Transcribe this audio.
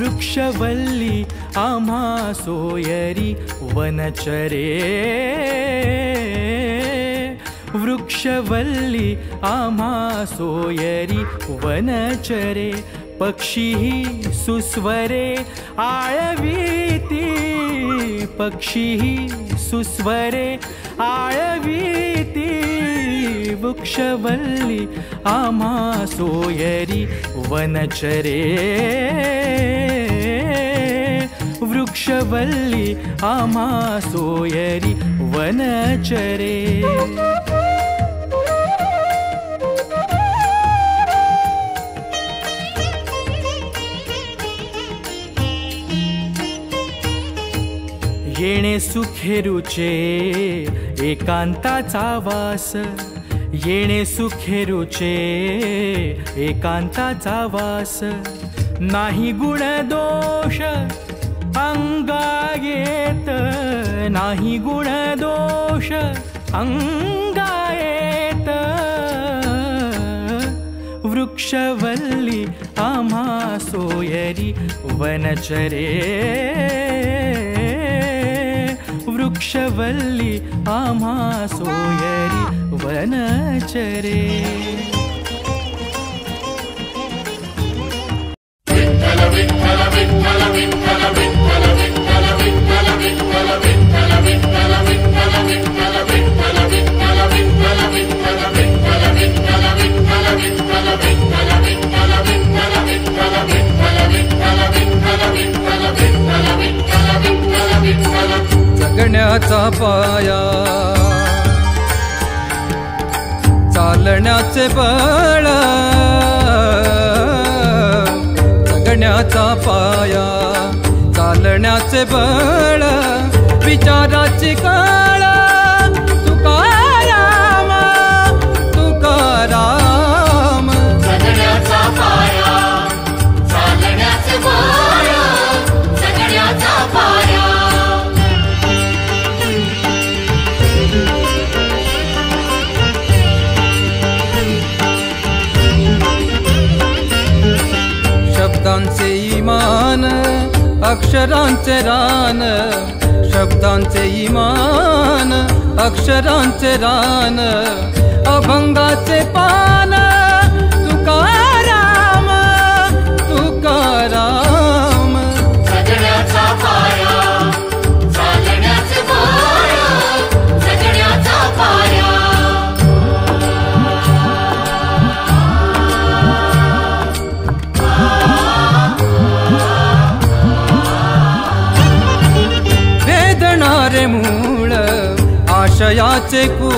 वृक्षवल्ली आम्हा सोयरी वनचरे। वृक्षवल्ली आम्हा सोयरी वनचरे। पक्षीही सुस्वरे आळवीती। पक्षीही सुस्वरे आळवीती। वृक्षवल्ली आम्हा सोयरी वनचरे। वृक्षवल्ली आम्हा सोयरी वनचरे। येणे सुखेरुचे एकांताचा वास। येणे सुखेरुचे एकांताचा वास। नाही गुण दोष अंगायेत। नाही गुण दोष अंगायेत। वृक्षवल्ली आम्हा सोयरी वनचरे। वृक्षवल्ली आम्हा सोयरी वनचरे। जगण्याचा पाया चालण्याचे बळ। जगण्याचा पाया चालण्याचे बळ। विचाराची कळ तुकाराम तुकाराम। जगण्याचा पाया चालण्याचे बळ। जगण्याचा पाया शब्दांचे ईमान अक्षरांचे रान। शब्दांचे ईमान अक्षरांचे रान। अभंगाचे पान तुकाराम तुकाराम। जगण्याचा पाया चालण्याचे बळ। जगण्याचा पाया वेदणारे मूळ आशयाचे कू